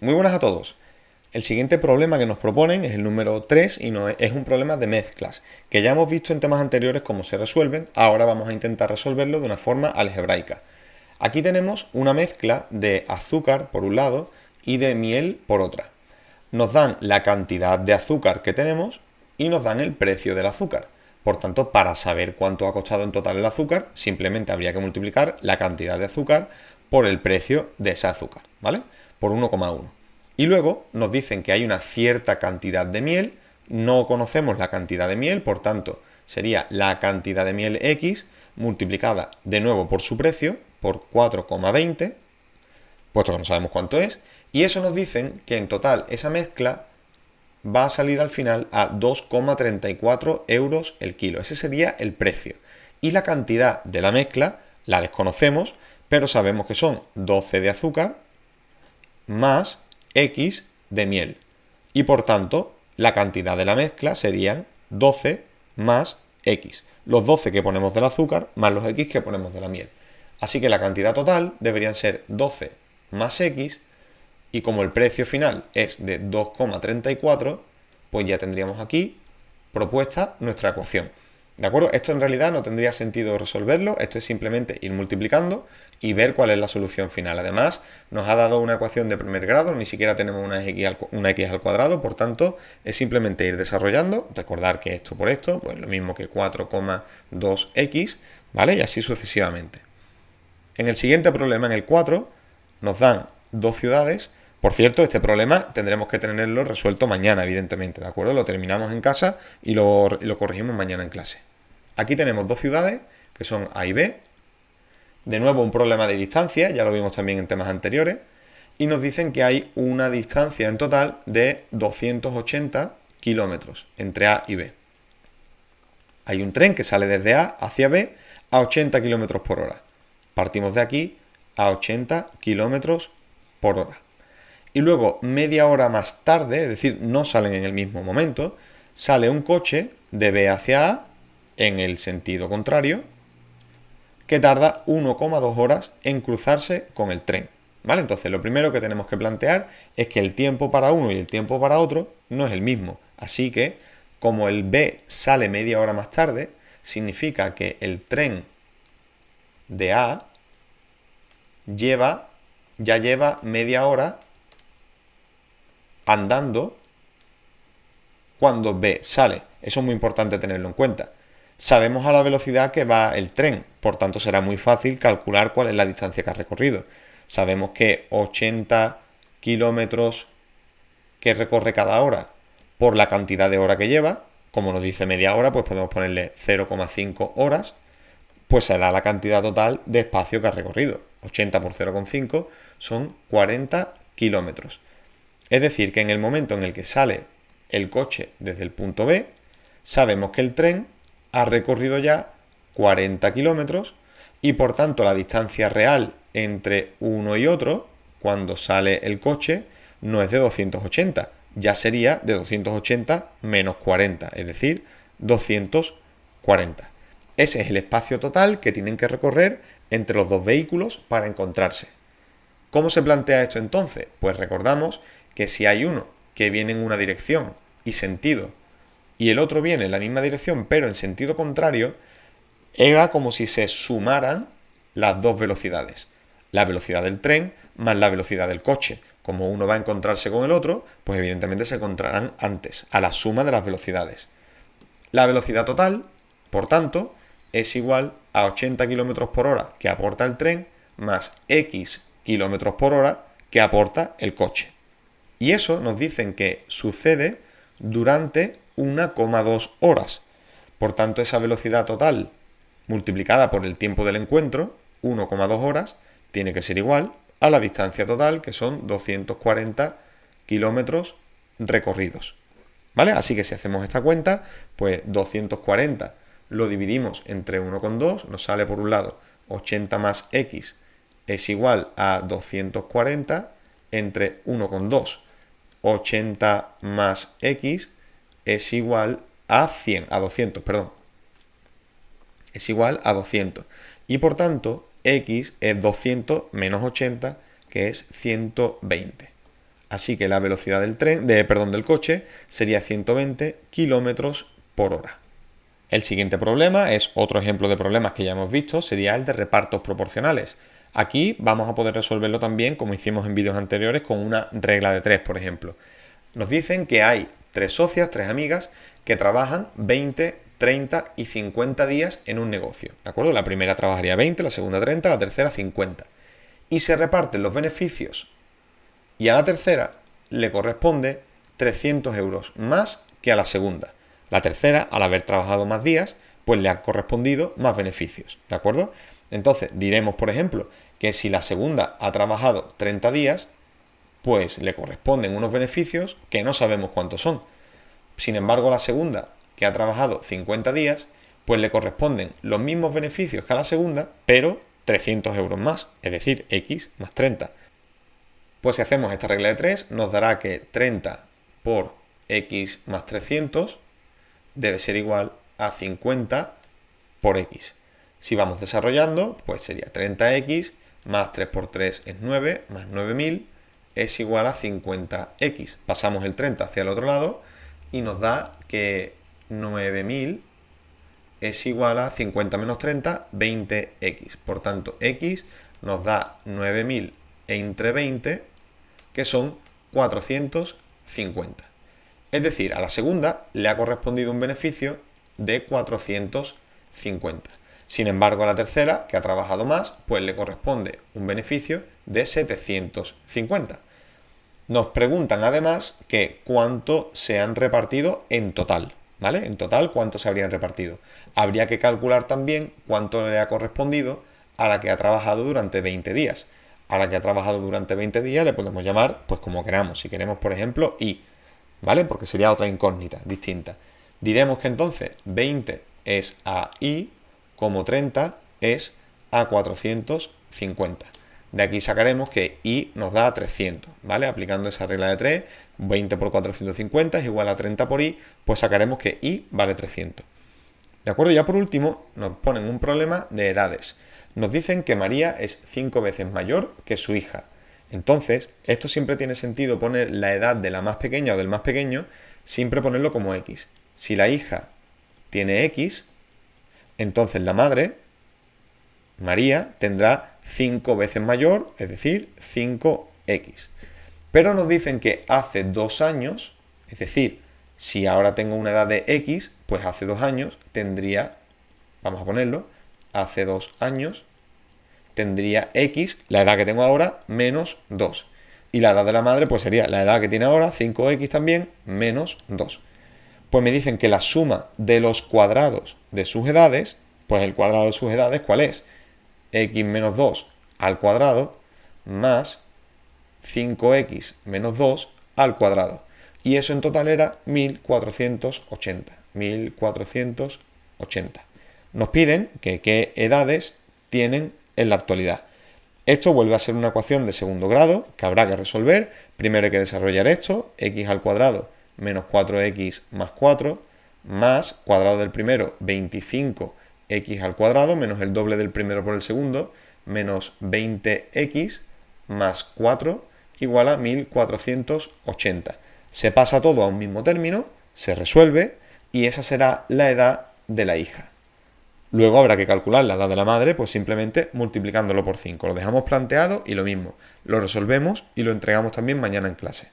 Muy buenas a todos. El siguiente problema que nos proponen es el número 3 y es un problema de mezclas, que ya hemos visto en temas anteriores cómo se resuelven. Ahora vamos a intentar resolverlo de una forma algebraica. Aquí tenemos una mezcla de azúcar por un lado y de miel por otra. Nos dan la cantidad de azúcar que tenemos y nos dan el precio del azúcar. Por tanto, para saber cuánto ha costado en total el azúcar, simplemente habría que multiplicar la cantidad de azúcar por el precio de ese azúcar, ¿vale? Por 1,1. Y luego nos dicen que hay una cierta cantidad de miel, no conocemos la cantidad de miel, por tanto, sería la cantidad de miel X multiplicada de nuevo por su precio, por 4,20, puesto que no sabemos cuánto es, y eso nos dicen que en total esa mezcla va a salir al final a 2,34 euros el kilo. Ese sería el precio. Y la cantidad de la mezcla la desconocemos, pero sabemos que son 12 de azúcar más X de miel. Y por tanto, la cantidad de la mezcla serían 12 más X. Los 12 que ponemos del azúcar más los X que ponemos de la miel. Así que la cantidad total deberían ser 12 más X, y como el precio final es de 2,34, pues ya tendríamos aquí propuesta nuestra ecuación. ¿De acuerdo? Esto en realidad no tendría sentido resolverlo, esto es simplemente ir multiplicando y ver cuál es la solución final. Además, nos ha dado una ecuación de primer grado, ni siquiera tenemos una x al cuadrado, por tanto, es simplemente ir desarrollando, recordar que esto por esto, pues lo mismo que 4,2x, ¿vale? Y así sucesivamente. En el siguiente problema, en el 4, nos dan dos ciudades. Por cierto, este problema tendremos que tenerlo resuelto mañana, evidentemente, ¿de acuerdo? Lo terminamos en casa y lo corregimos mañana en clase. Aquí tenemos dos ciudades, que son A y B. De nuevo, un problema de distancia, ya lo vimos también en temas anteriores. Y nos dicen que hay una distancia en total de 280 kilómetros entre A y B. Hay un tren que sale desde A hacia B a 80 kilómetros por hora. Partimos de aquí a 80 kilómetros por hora. Y luego, media hora más tarde, es decir, no salen en el mismo momento, sale un coche de B hacia A en el sentido contrario, que tarda 1,2 horas en cruzarse con el tren. ¿Vale? Entonces, lo primero que tenemos que plantear es que el tiempo para uno y el tiempo para otro no es el mismo. Así que, como el B sale media hora más tarde, significa que el tren de A ya lleva media hora andando cuando B sale. Eso es muy importante tenerlo en cuenta. Sabemos a la velocidad que va el tren, por tanto será muy fácil calcular cuál es la distancia que ha recorrido. Sabemos que 80 kilómetros que recorre cada hora por la cantidad de hora que lleva, como nos dice media hora, pues podemos ponerle 0,5 horas, pues será la cantidad total de espacio que ha recorrido. 80 por 0,5 son 40 kilómetros. Es decir, que en el momento en el que sale el coche desde el punto B, sabemos que el tren ha recorrido ya 40 kilómetros y por tanto la distancia real entre uno y otro, cuando sale el coche, no es de 280, ya sería de 280 menos 40, es decir, 240. Ese es el espacio total que tienen que recorrer entre los dos vehículos para encontrarse. ¿Cómo se plantea esto entonces? Pues recordamos que si hay uno que viene en una dirección y sentido y el otro viene en la misma dirección pero en sentido contrario, era como si se sumaran las dos velocidades. La velocidad del tren más la velocidad del coche. Como uno va a encontrarse con el otro, pues evidentemente se encontrarán antes, a la suma de las velocidades. La velocidad total, por tanto, es igual a 80 km por hora que aporta el tren más X km por hora que aporta el coche. Y eso nos dicen que sucede durante 1,2 horas. Por tanto, esa velocidad total multiplicada por el tiempo del encuentro, 1,2 horas, tiene que ser igual a la distancia total, que son 240 kilómetros recorridos. ¿Vale? Así que si hacemos esta cuenta, pues 240 lo dividimos entre 1,2, nos sale por un lado 80 más X es igual a 240 entre 1,2. 80 más X es igual a 100, a 200, perdón. Es igual a 200. Y por tanto, X es 200 menos 80, que es 120. Así que la velocidad del coche sería 120 kilómetros por hora. El siguiente problema es otro ejemplo de problemas que ya hemos visto, sería el de repartos proporcionales. Aquí vamos a poder resolverlo también, como hicimos en vídeos anteriores, con una regla de 3, por ejemplo. Nos dicen que hay 3 socias, 3 amigas, que trabajan 20, 30 y 50 días en un negocio. ¿De acuerdo? La primera trabajaría 20, la segunda 30, la tercera 50. Y se reparten los beneficios. Y a la tercera le corresponde 300 euros más que a la segunda. La tercera, al haber trabajado más días, pues le ha correspondido más beneficios. ¿De acuerdo? Entonces, diremos, por ejemplo, que si la segunda ha trabajado 30 días, pues le corresponden unos beneficios que no sabemos cuántos son. Sin embargo, la segunda, que ha trabajado 50 días, pues le corresponden los mismos beneficios que a la segunda, pero 300 euros más, es decir, X más 30. Pues si hacemos esta regla de 3, nos dará que 30 por X más 300 debe ser igual a 50 por X. Si vamos desarrollando, pues sería 30X más 3 por 3 es 9, más 9000 es igual a 50X. Pasamos el 30 hacia el otro lado y nos da que 9000 es igual a 50 menos 30, 20X. Por tanto, X nos da 9000 entre 20, que son 450. Es decir, a la segunda le ha correspondido un beneficio de 450. Sin embargo, a la tercera, que ha trabajado más, pues le corresponde un beneficio de 750. Nos preguntan además que cuánto se han repartido en total, ¿vale? En total, ¿cuánto se habrían repartido? Habría que calcular también cuánto le ha correspondido a la que ha trabajado durante 20 días. A la que ha trabajado durante 20 días le podemos llamar pues como queramos. Si queremos, por ejemplo, Y, ¿vale? Porque sería otra incógnita distinta. Diremos que entonces 20 es a Y, como 30 es a 450. De aquí sacaremos que Y nos da 300, ¿vale? Aplicando esa regla de 3, 20 por 450 es igual a 30 por Y, pues sacaremos que Y vale 300. ¿De acuerdo? Ya por último nos ponen un problema de edades. Nos dicen que María es 5 veces mayor que su hija. Entonces, esto siempre tiene sentido poner la edad de la más pequeña o del más pequeño, siempre ponerlo como X. Si la hija tiene X, entonces la madre, María, tendrá 5 veces mayor, es decir, 5X. Pero nos dicen que hace 2 años, es decir, si ahora tengo una edad de X, pues hace 2 años tendría, vamos a ponerlo, hace 2 años tendría X, la edad que tengo ahora, menos 2. Y la edad de la madre, pues sería la edad que tiene ahora, 5X también, menos 2. Pues me dicen que la suma de los cuadrados de sus edades, pues el cuadrado de sus edades, ¿cuál es? X menos 2 al cuadrado más 5X menos 2 al cuadrado. Y eso en total era 1480. 1480. Nos piden que qué edades tienen en la actualidad. Esto vuelve a ser una ecuación de segundo grado que habrá que resolver. Primero hay que desarrollar esto, x al cuadrado menos 4x más 4, más cuadrado del primero 25x al cuadrado menos el doble del primero por el segundo, menos 20x más 4 igual a 1480. Se pasa todo a un mismo término, se resuelve y esa será la edad de la hija. Luego habrá que calcular la edad de la madre, pues simplemente multiplicándolo por 5. Lo dejamos planteado y lo mismo. Lo resolvemos y lo entregamos también mañana en clase.